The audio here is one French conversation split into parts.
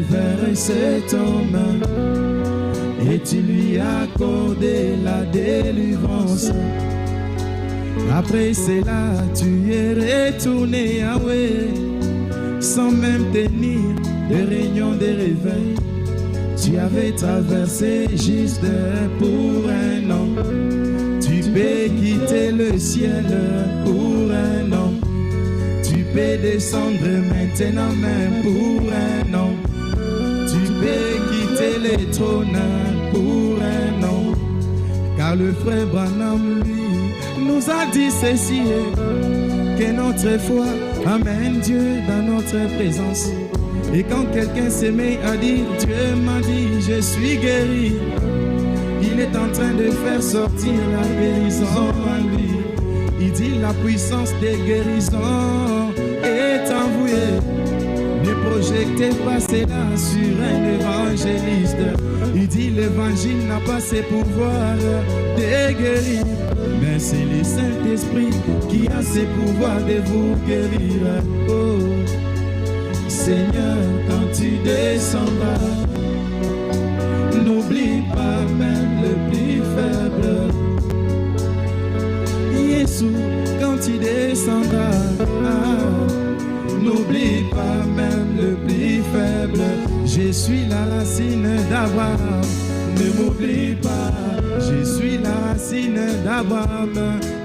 vers cet homme et tu lui as accordé la délivrance. Après cela, tu es retourné à Yahweh sans même tenir de réunion de réveil. Tu avais traversé juste pour un an. Tu peux quitter le ciel pour un an. Tu peux descendre maintenant même pour un an. Tu peux quitter les trônes pour un an. Car le frère Branham, lui, nous a dit ceci, que notre foi amène Dieu dans notre présence. Et quand quelqu'un se met à dire, Dieu m'a dit, je suis guéri, il est en train de faire sortir la guérison en lui. Il dit, la puissance des guérisons est envoyée. Ne projectez pas cela sur un évangéliste. Il dit, l'évangile n'a pas ses pouvoirs de guérir, mais c'est le Saint-Esprit qui a ses pouvoirs de vous guérir. Oh Seigneur, quand tu descendras, n'oublie pas même le plus faible. Jésus, quand tu descendras, n'oublie pas même le plus faible. Je suis la racine d'Abraham, ne m'oublie pas. Je suis la racine d'Abraham,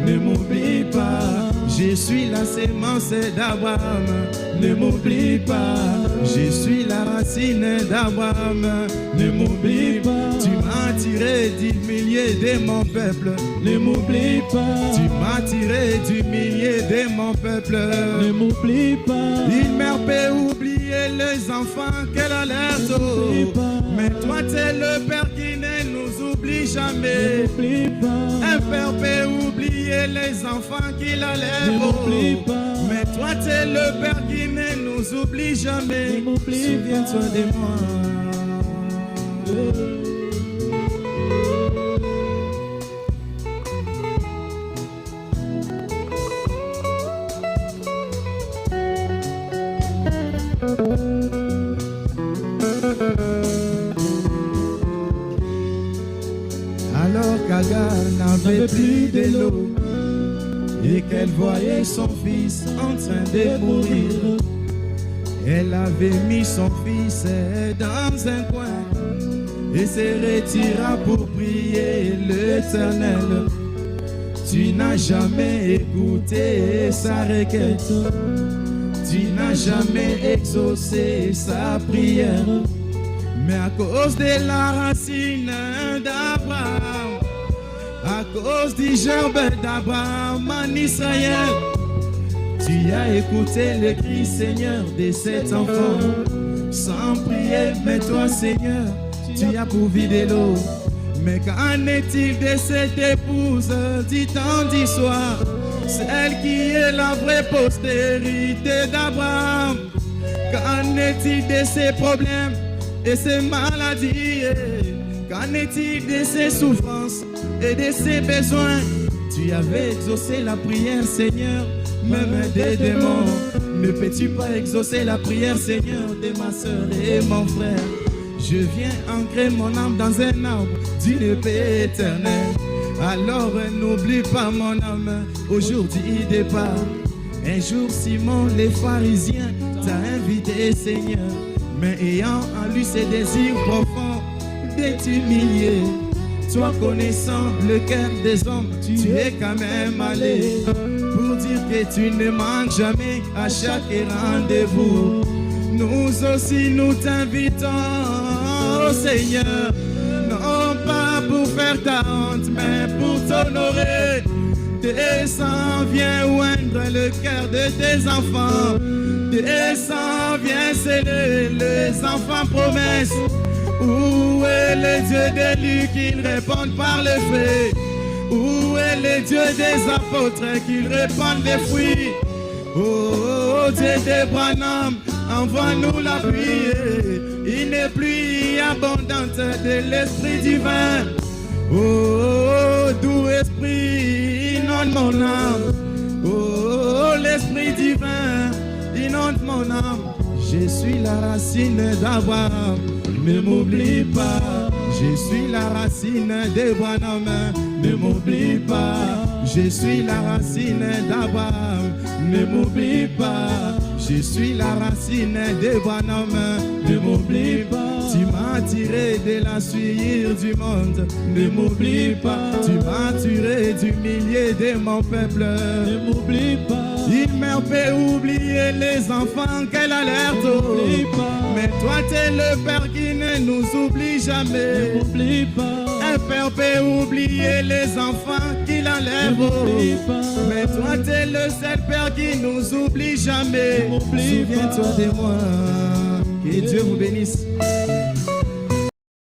ne m'oublie pas. Je suis la sémence d'Abraham, ne m'oublie pas. Je suis la racine d'Abraham, ne m'oublie pas. Tu m'as tiré du milieu de mon peuple, ne m'oublie pas. Tu m'as tiré du milieu de mon peuple, ne m'oublie pas. Une mère peut oublier les enfants qu'elle a l'air tôt, mais toi tu es le Père qui ne nous oublie jamais. Un père peut oublier les enfants qu'il a l'air beau, mais toi tu es le Père qui ne nous oublie jamais. Souviens-toi de moi. Alors qu'Agar n'avait plus de l'eau et qu'elle voyait son fils en train de mourir, elle avait mis son fils dans un coin et se retira pour prier l'Éternel. Tu n'as jamais écouté sa requête, tu n'as jamais exaucé sa prière, mais à cause de la racine d'Abraham, à cause du gerbe d'Abraham en Israël, tu as écouté le cri, Seigneur, de cet enfant. Sans prier, mais toi, Seigneur, tu as pourvu de l'eau. Mais qu'en est-il de cette épouse du temps du soir, celle qui est la vraie postérité d'Abraham? Qu'en est-il de ses problèmes et ses maladies? Qu'en est-il de ses souffrances et de ses besoins? Tu avais exaucé la prière, Seigneur, même des démons. Ne peux-tu pas exaucer la prière, Seigneur, de ma soeur et mon frère? Je viens ancrer mon âme dans un arbre d'une paix éternelle. Alors n'oublie pas mon âme au jour du départ. Un jour Simon les pharisiens t'a invité, Seigneur, mais ayant en lui ses désirs profonds de t'humilier. Toi connaissant le cœur des hommes, tu es quand même allé pour dire que tu ne manques jamais à chaque rendez-vous. Nous aussi nous t'invitons, oh Seigneur, non pas pour faire ta honte, mais pour t'honorer. Descends, viens oindre le cœur de tes enfants. Descends, viens sceller les enfants promesses. Où est le Dieu d'élu qu'ils répondent par le fait? Où est le Dieu des apôtres qu'ils répandent les fruits? Oh Dieu d'Abraham, envoie-nous la pluie, une pluie abondante de l'Esprit divin. Oh doux Esprit, inonde mon âme. Oh l'Esprit divin, inonde mon âme. Je suis la racine d'Abraham, ne m'oublie pas. Je suis la racine d'Abraham, ne m'oublie pas. Je suis la racine d'Abraham, ne m'oublie pas. Je suis la racine d'Abraham, ne m'oublie pas. Tu m'as tiré de la sueur du monde, ne m'oublie pas. Tu m'as tiré du milieu de mon peuple, ne m'oublie pas. Une mère peut oublier les enfants qu'elle a l'air tôt, mais toi t'es le père qui ne nous oublie jamais. Ne m'oublie pas. Un père peut oublier les enfants qu'il enlève, mais toi t'es le seul père qui nous oublie jamais. Souviens-toi de moi. Que Dieu vous bénisse.